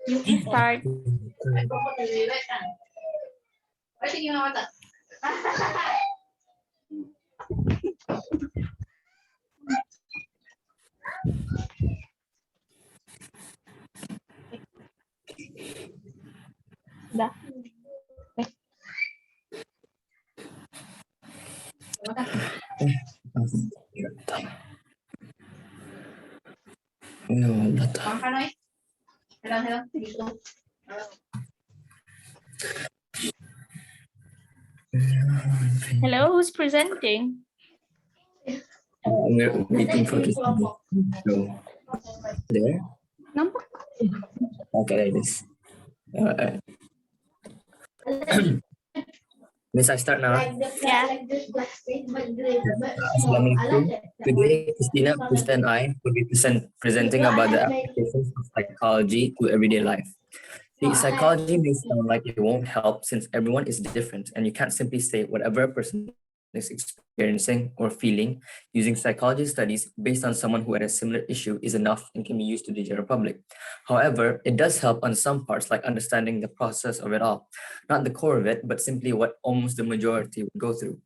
You can start. Dah. Hello, who's presenting? We're waiting for this. So, there. Nampak? Okay, like this. Miss, I start now. Yeah. Assalamualaikum. Today, Christina, Krista, and I will be presenting about the applications of psychology to everyday life. See, psychology may sound like it won't help since everyone is different, and you can't simply say whatever a person is experiencing or feeling using psychology studies based on someone who had a similar issue is enough and can be used to the general public. However, it does help on some parts, like understanding the process of it all, not the core of it, but simply what almost the majority would go through.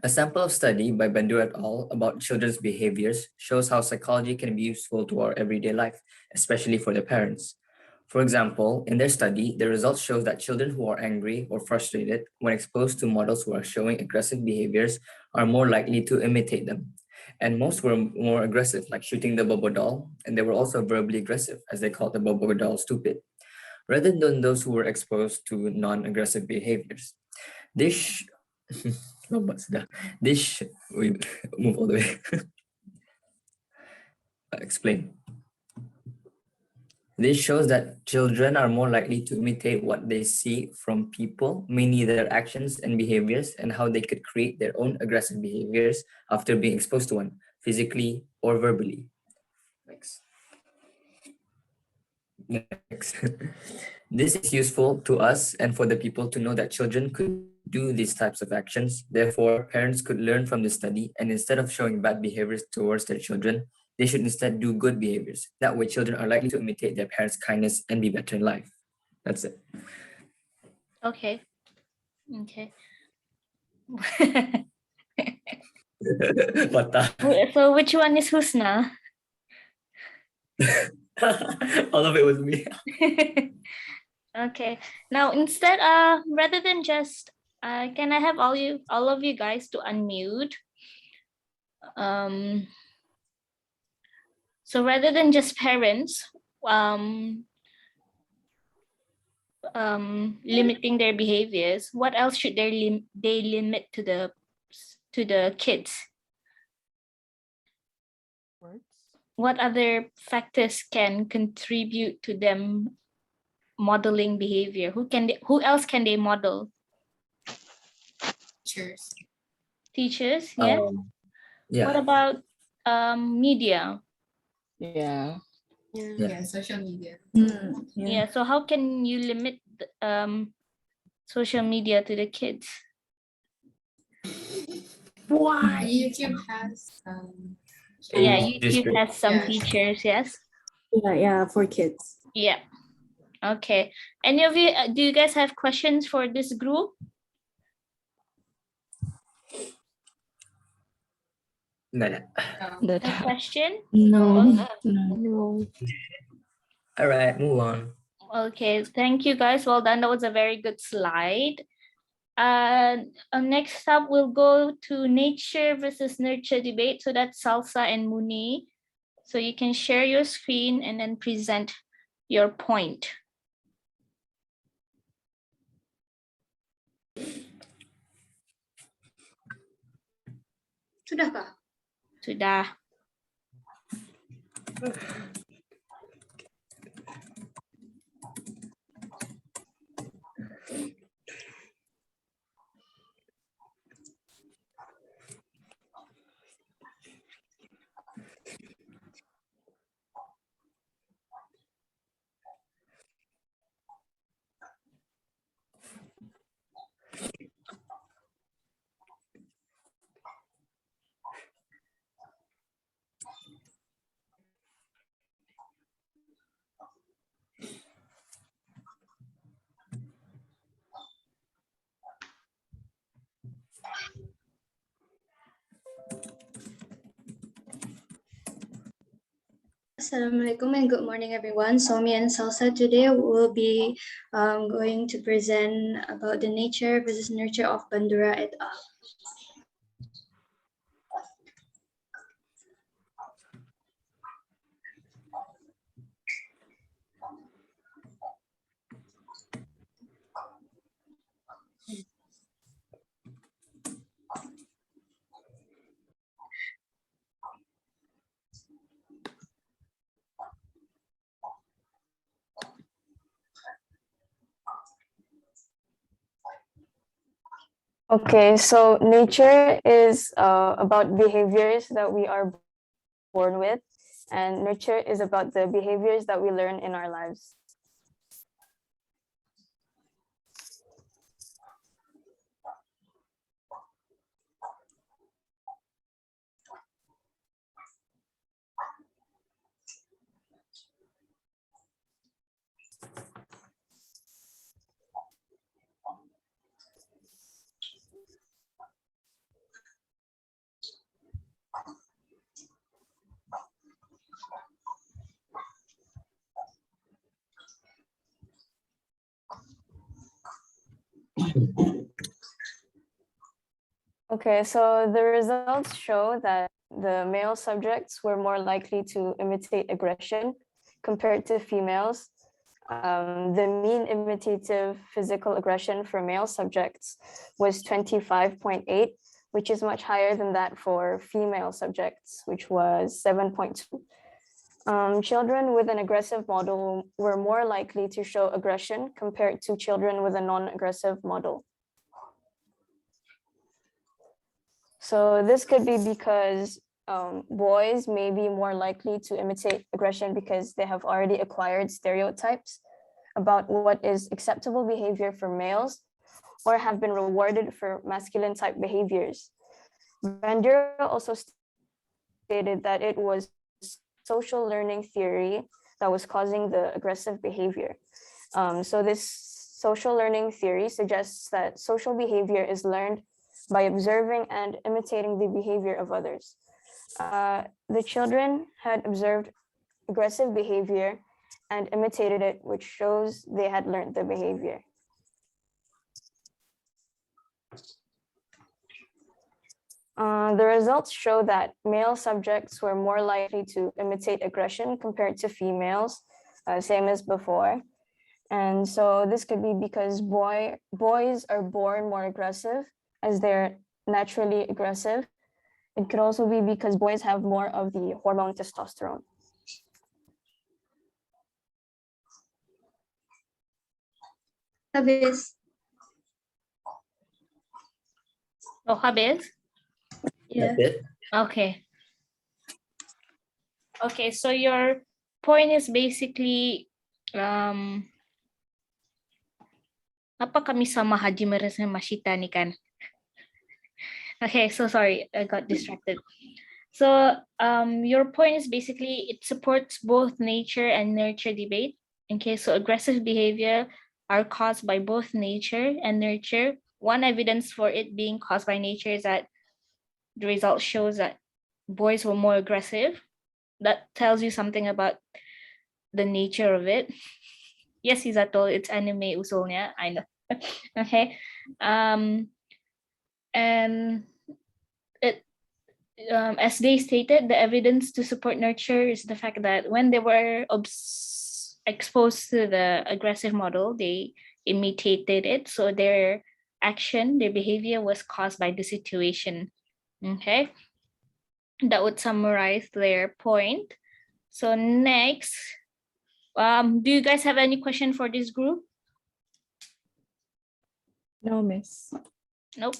A sample of study by Bandura et al. About children's behaviors shows how psychology can be useful to our everyday life, especially for their parents. For example, in their study, the results shows that children who are angry or frustrated when exposed to models who are showing aggressive behaviors are more likely to imitate them. And most were more aggressive, like shooting the Bobo doll, and they were also verbally aggressive, as they called the Bobo doll stupid, rather than those who were exposed to non-aggressive behaviors. This we move all the way. Explain. This shows that children are more likely to imitate what they see from people, mainly their actions and behaviors, and how they could create their own aggressive behaviors after being exposed to one, physically or verbally. Next. This is useful to us and for the people to know that children could do these types of actions. Therefore, parents could learn from this study, and instead of showing bad behaviors towards their children, they should instead do good behaviors. That way, children are likely to imitate their parents' kindness and be better in life. That's it. Okay. Okay. What the? So which one is Husna? All of it was me. Okay. Now instead, rather than just, can I have all of you guys to unmute? So rather than just parents, limiting their behaviors, what else should they limit to the kids? What other factors can contribute to them modeling behavior? Who else can they model? Teachers, yeah. Yeah. What about media? Yeah. Social media. Yeah. So how can you limit social media to the kids? Why? YouTube has Yeah, YouTube has some features, yes. Yeah, for kids. Yeah. Okay. Any of you, do you guys have questions for this group? No. No question? No. All right, move on. Okay, thank you guys. Well done. That was a very good slide. Next up, we'll go to nature versus nurture debate. So that's Salsa and Muni. So you can share your screen and then present your point. Sudahkah? Sudah. Assalamualaikum and good morning, everyone. So me and Salsa today will be going to present about the nature versus nurture of Bandura et al. Okay, so nature is about behaviors that we are born with, and nurture is about the behaviors that we learn in our lives. Okay, so the results show that the male subjects were more likely to imitate aggression compared to females. The mean imitative physical aggression for male subjects was 25.8, which is much higher than that for female subjects, which was 7.2. Children with an aggressive model were more likely to show aggression compared to children with a non-aggressive model. So this could be because boys may be more likely to imitate aggression because they have already acquired stereotypes about what is acceptable behavior for males or have been rewarded for masculine type behaviors. Bandura also stated that it was social learning theory that was causing the aggressive behavior. So this social learning theory suggests that social behavior is learned by observing and imitating the behavior of others. The children had observed aggressive behavior and imitated it, which shows they had learned the behavior. The results show that male subjects were more likely to imitate aggression compared to females, same as before. And so this could be because boys are born more aggressive as they're naturally aggressive. It could also be because boys have more of the hormone testosterone. Habis. Oh, habis? Yeah. That's it. Okay. Okay, so your point is basically apa kami sama Haji Merasa Mashita nih kan? Okay, so sorry, I got distracted. So your point is basically it supports both nature and nurture debate. Okay, so aggressive behavior are caused by both nature and nurture. One evidence for it being caused by nature is that the result shows that boys were more aggressive. That tells you something about the nature of it. Yes, Izato, it's anime usulnya, I know. Okay. And it as they stated, the evidence to support nurture is the fact that when they were exposed to the aggressive model, they imitated it. So their action, their behavior was caused by the situation. Okay. That would summarize their point. So next, do you guys have any question for this group? No, miss. Nope.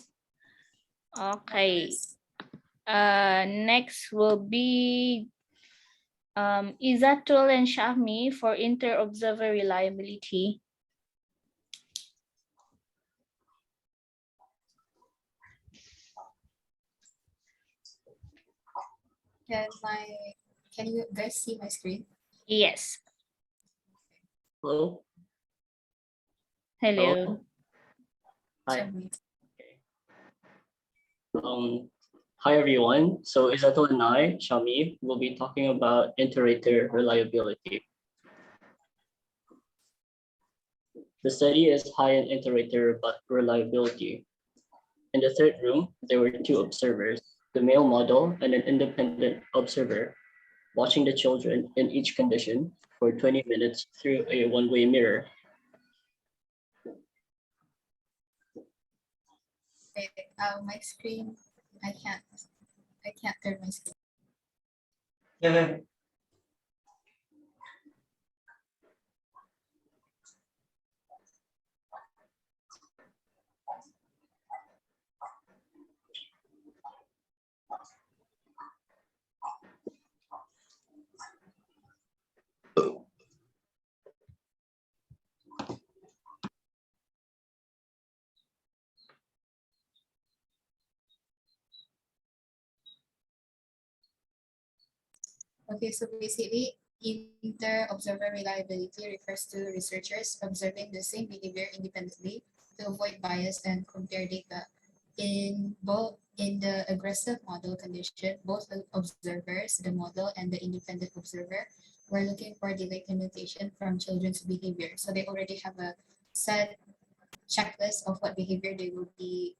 Okay. Next will be Izatul and Shahmi for inter-observer reliability. Can you guys see my screen? Yes. Hello. Hello. Hi. Hi everyone. So Isato and I, Shami, will be talking about inter-rater reliability. The study is high in inter-rater reliability. In the third room, there were two observers, the male model and an independent observer, watching the children in each condition for 20 minutes through a one-way mirror. Wait, my screen, I can't turn my screen. Okay, so basically, inter-observer reliability refers to researchers observing the same behavior independently to avoid bias and compare data. In the aggressive model condition, both the observers, the model, and the independent observer were looking for delayed communication from children's behavior. So they already have a set checklist of what behavior they will be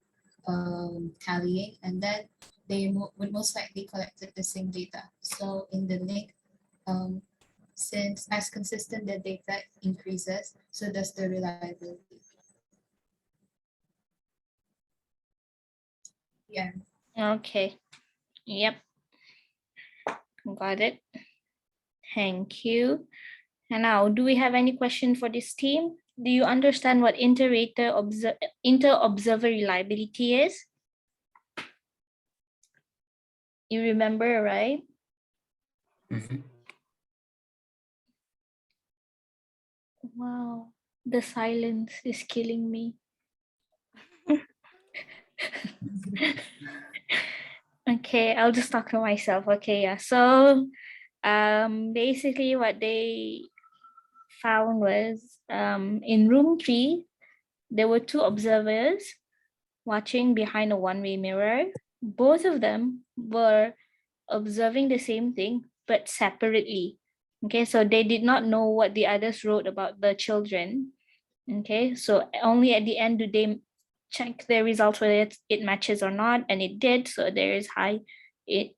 tallying, and then they would most likely collected the same data. So in the link, since as consistent the data increases, so does the reliability. Yeah. Okay. Yep. Got it. Thank you. And now, do we have any question for this team? Do you understand what inter-observer reliability is? You remember, right? Mhm. Wow, the silence is killing me. Okay, I'll just talk to myself. Okay, yeah. So basically what they found was in room 3, there were two observers watching behind a one-way mirror. Both of them were observing the same thing, but separately. Okay, so they did not know what the others wrote about the children. Okay, so only at the end do they check their results whether it matches or not, and it did. So there is high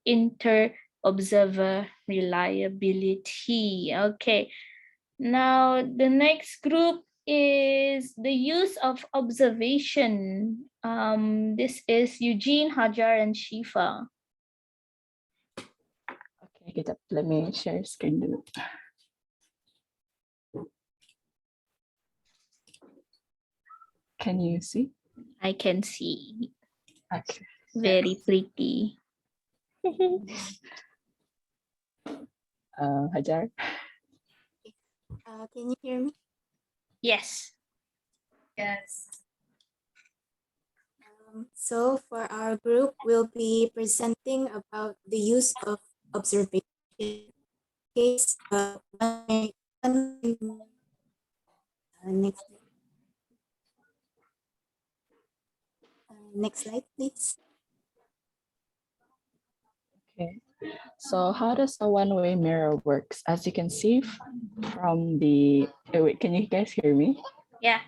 inter-observer reliability. Okay, now the next group is the use of observation. This is Eugene, Hajar, and Shifa. Okay, kejap. Let me share screen dulu. Can you see? I can see. Okay. Very pretty. Hajar? Can you hear me? Yes. Yes. So for our group, we'll be presenting about the use of observation. Case next next slide, please. Okay. So how does a one-way mirror works? As you can see from the, oh, wait, can you guys hear me? Yeah.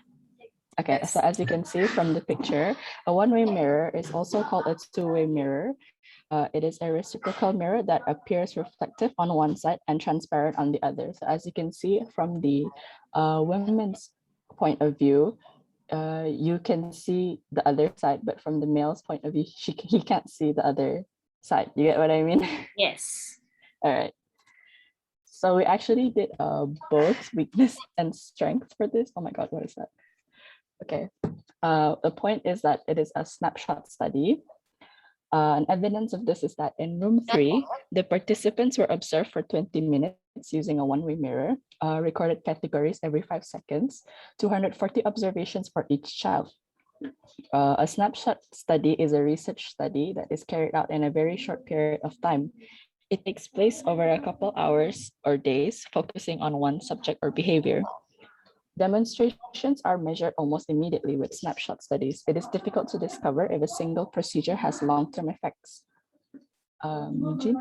Okay, so as you can see from the picture, a one-way mirror is also called a two-way mirror. It is a reciprocal mirror that appears reflective on one side and transparent on the other. So as you can see from the women's point of view, you can see the other side, but from the male's point of view, he can't see the other side. You get what I mean? Yes. All right. So we actually did both weakness and strength for this. Oh my God, what is that? Okay. The point is that it is a snapshot study. And evidence of this is that in room 3, the participants were observed for 20 minutes using a one-way mirror, recorded categories every 5 seconds, 240 observations for each child. A snapshot study is a research study that is carried out in a very short period of time. It takes place over a couple hours or days, focusing on one subject or behavior. Demonstrations are measured almost immediately with snapshot studies. It is difficult to discover if a single procedure has long-term effects. Eugene?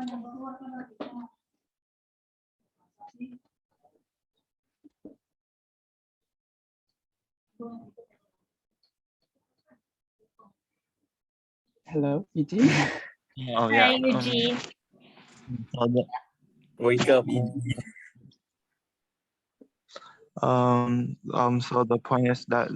Hello, Eugene? Oh Hi, yeah. Eugene. Wake up. So the point is that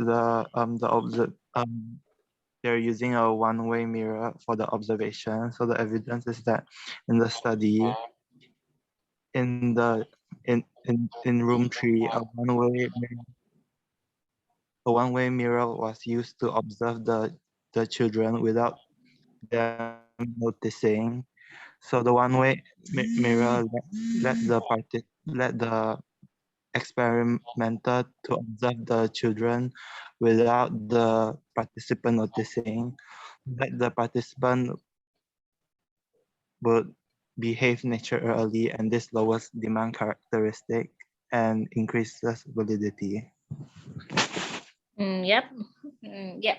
they're using a one-way mirror for the observation. So the evidence is that in the study, in room 3, a one-way mirror was used to observe the children without them noticing. So the one-way mirror let the experimenter to observe the children without the participant noticing. That the participant would behave naturally, and this lowers demand characteristic and increases validity. Yep. Yep.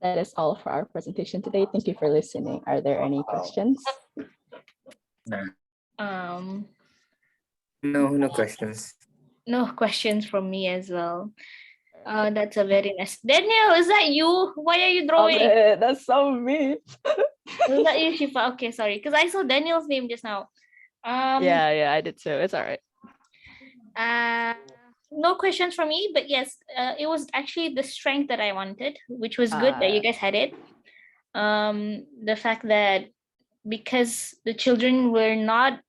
That is all for our presentation today. Thank you for listening. Are there any questions? No questions. No questions from me as well. That's a very nice. Daniel, is that you? Why are you Stop drawing? it, that's so me. Is that you, Shifa? Okay, sorry, because I saw Daniel's name just now. Yeah, I did too. It's all right. No questions from me, but yes, it was actually the strength that I wanted, which was good that you guys had it. The fact that because the children were not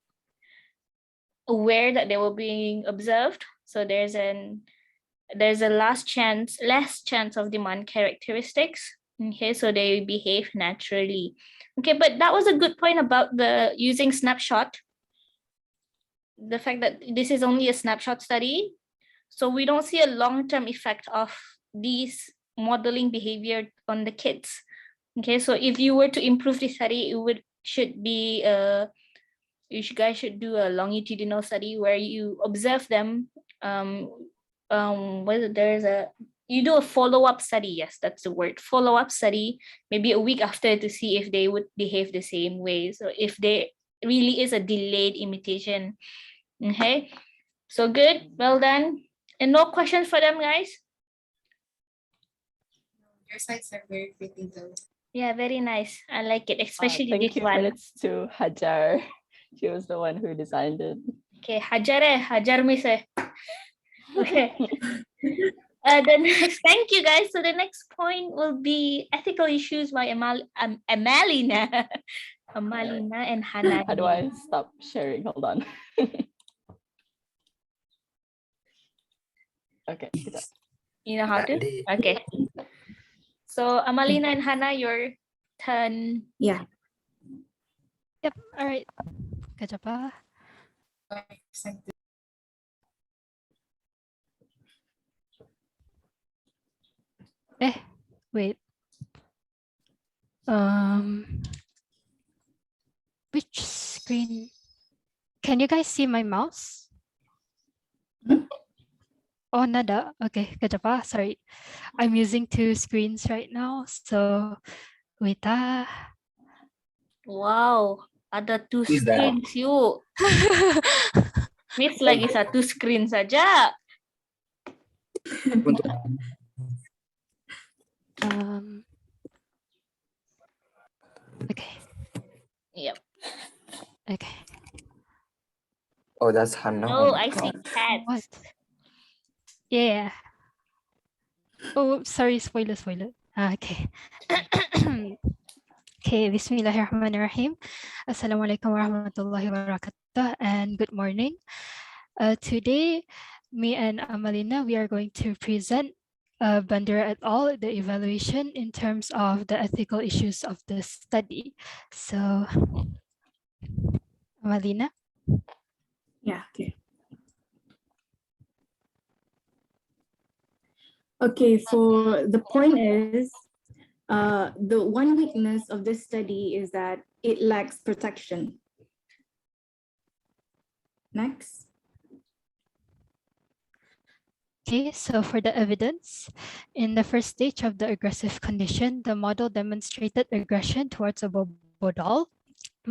aware that they were being observed, so there's a less chance of demand characteristics. Okay, so they behave naturally. Okay, but that was a good point about the using snapshot. The fact that this is only a snapshot study, so we don't see a long-term effect of these modeling behavior on the kids. Okay, so if you were to improve the study, you guys should do a longitudinal study where you observe them. You do a follow-up study. Yes, that's the word, follow-up study, maybe a week after, to see if they would behave the same way. So if there really is a delayed imitation. Okay, so good, well done. And no questions for them, guys? Your slides are very pretty though. Yeah, very nice. I like it, especially Thank this you. one. Credits to Hajar. She was the one who designed it. Okay, Hajar miss. Okay. The next, thank you guys. So the next point will be ethical issues by Amalina. Amalina and Hannah. How do I stop sharing? Hold on. Okay. You know how to? Okay. So Amalina and Hannah, your turn. Yeah. Yep. All right. Good job. Wait. Which screen? Can you guys see my mouse? Oh, nada. Okay, good job. Sorry. I'm using 2 screens right now. So, wait. Wow, ada 2 Who's that? screens yuk. Miss lagi 1 screen saja. Okay. Yep. Okay. Oh, that's Hannah. Oh, I see cats. What? Yeah. Oh, sorry. Spoiler. Okay. Okay. Bismillahirrahmanirrahim. Assalamualaikum warahmatullahi wabarakatuh. And good morning. Today, me and Amalina, we are going to present Bandura et al. The evaluation in terms of the ethical issues of the study. So, Amalina? Yeah, okay. Okay, for the point is, the one weakness of this study is that it lacks protection. Next. Okay, so for the evidence, in the first stage of the aggressive condition, the model demonstrated aggression towards a bobo doll,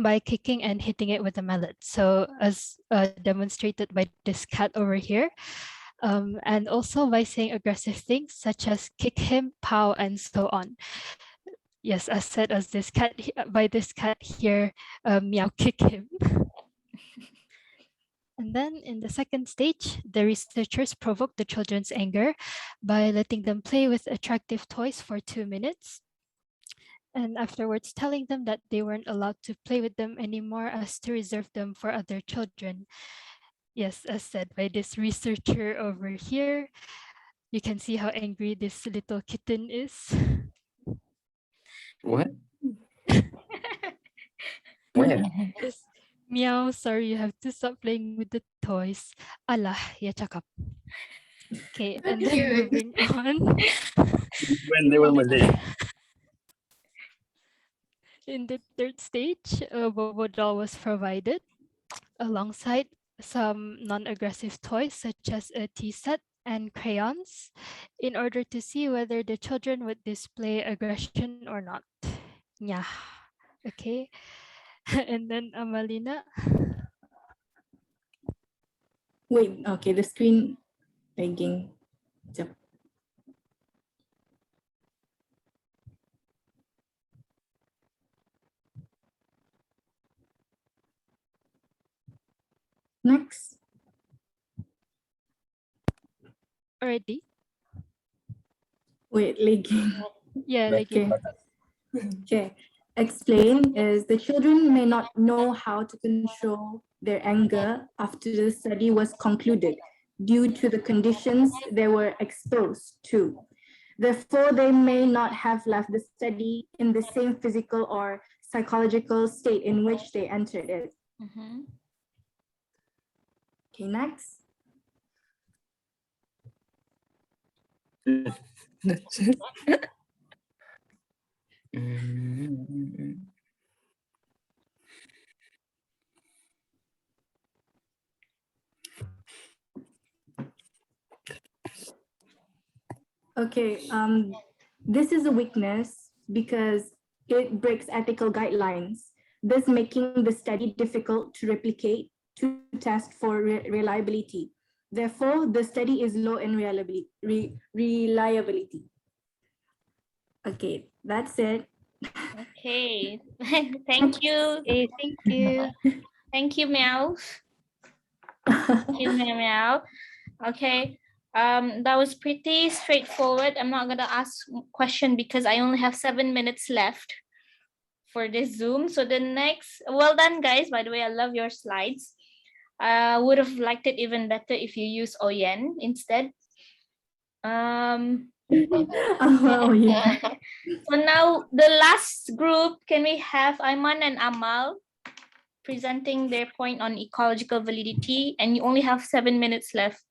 by kicking and hitting it with a mallet. So as demonstrated by this cat over here, and also by saying aggressive things such as kick him, pow, and so on. Yes, as said as this cat by this cat here, meow, kick him. And then in the second stage, the researchers provoked the children's anger by letting them play with attractive toys for 2 minutes. And afterwards telling them that they weren't allowed to play with them anymore as to reserve them for other children. Yes, as said by this researcher over here, you can see how angry this little kitten is. What? Where? Yes. Meow, sorry, you have to stop playing with the toys. Alah, ya cakap. Okay, and then Cute. moving on. When they were Malay. In the third stage, a Bobo doll was provided alongside some non-aggressive toys such as a tea set and crayons in order to see whether the children would display aggression or not. Yeah. Okay. And then Amalina. Wait, okay, the screen lagging. Sekejap. Next. Already? Wait, lagging. Yeah, Back like to it. Okay. Explain is the children may not know how to control their anger after the study was concluded due to the conditions they were exposed to. Therefore, they may not have left the study in the same physical or psychological state in which they entered it. Mhm. Okay, next. Okay, this is a weakness because it breaks ethical guidelines, thus making the study difficult to replicate to test for reliability. Therefore, the study is low in reliability. Okay, that's it. Okay. Thank you. Okay, thank you. Thank you, Meow. Thank you, Meow. Okay. That was pretty straightforward. I'm not gonna ask question because I only have 7 minutes left for this Zoom. So the next, well done, guys. By the way, I love your slides. I would have liked it even better if you use Oyen instead. Oh, yeah. So now the last group, can we have Aiman and Amal presenting their point on ecological validity? And you only have 7 minutes left.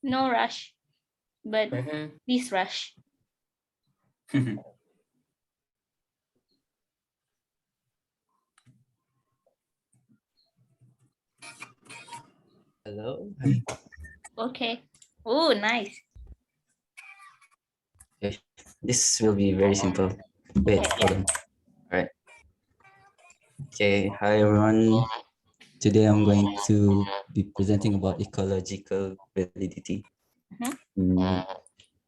No rush, but please rush. Hello. Okay. Oh, nice. Okay. This will be very simple. Wait, hold on. All right. Okay. Hi, everyone. Today I'm going to be presenting about ecological validity.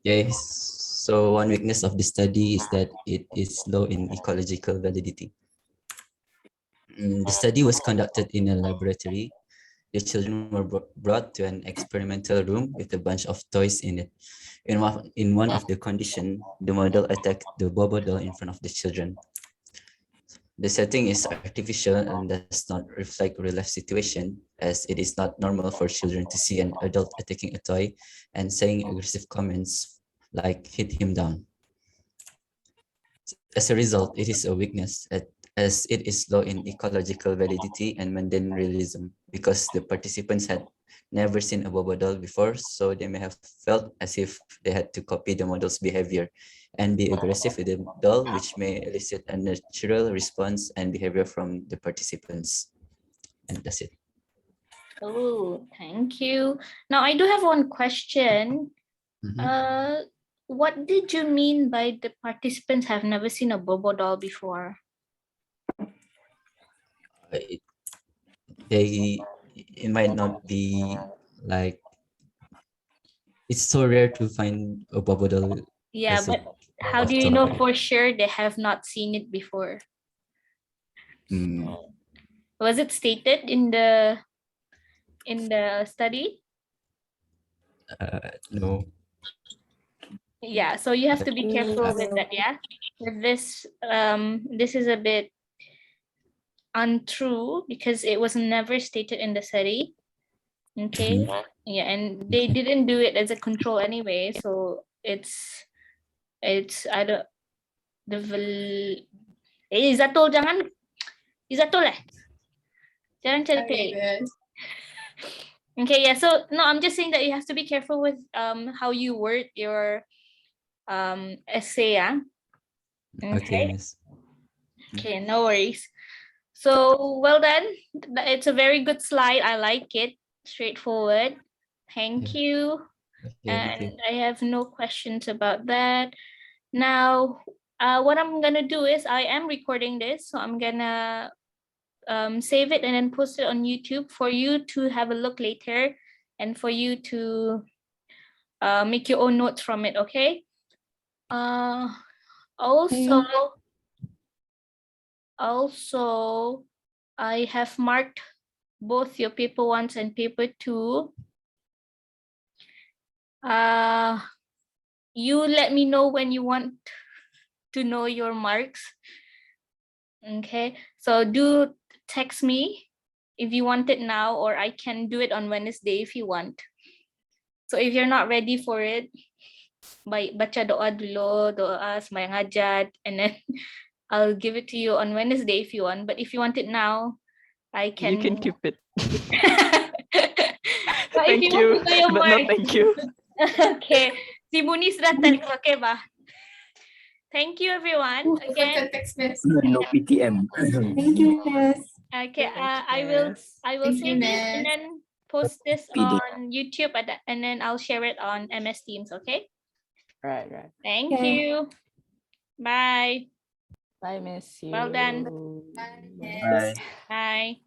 Okay. So one weakness of the study is that it is low in ecological validity. The study was conducted in a laboratory. The children were brought to an experimental room with a bunch of toys in it. In one of the conditions, the model attacked the Bobo doll in front of the children. The setting is artificial and does not reflect real life situation, as it is not normal for children to see an adult attacking a toy and saying aggressive comments like hit him down. As a result, it is a weakness as it is low in ecological validity and mundane realism because the participants had never seen a Bobo doll before, so they may have felt as if they had to copy the model's behavior and be aggressive with the doll, which may elicit a natural response and behavior from the participants. And that's it. Oh, thank you. Now I do have one question. What did you mean by the participants have never seen a Bobo doll before? it, it might not be like, it's so rare to find a bubble doll Yeah, as a but how of do you know toy. for sure they have not seen it before? Mm, Was it stated in the study? no. Yeah, so you have But, to be careful with that. Yeah, with this this is a bit untrue because it was never stated in the study. Okay. Mhm. Yeah, and they Okay. didn't do it as a control anyway, so it's I don't the Izatul jangan Izatul jangan cari Okay, pelik. good. Okay, yeah, so no, I'm just saying that you have to be careful with how you word your essay. Yeah. Okay, Okay. miss. Okay, no worries. So well done. It's a very good slide. I like it. Straightforward. Thank Yeah. you. Okay, thank you. And I have no questions about that. Now, what I'm gonna do is I am recording this, so I'm gonna save it and then post it on YouTube for you to have a look later and for you to make your own notes from it. Okay. Also, I have marked both your paper 1 and paper 2. You let me know when you want to know your marks. Okay, so do text me if you want it now, or I can do it on Wednesday if you want. So if you're not ready for it, baca doa dulu, doa sembahyang hajat, and then I'll give it to you on Wednesday if you want. But if you want it now, I can. You can keep it. But if Thank you want you, to know your but no marks, thank you. okay. Si Muni sudah text, okay ba? Thank you everyone again. Text message. No PTM. Thank you, Miss. Okay, I Yes. will Thank you, save this and Miss. then post this PD. on YouTube and then I'll share it on MS Teams. Okay. Right, right. Thank Okay. you. Bye. Bye, miss you. Well done. Bye, Bye. Bye.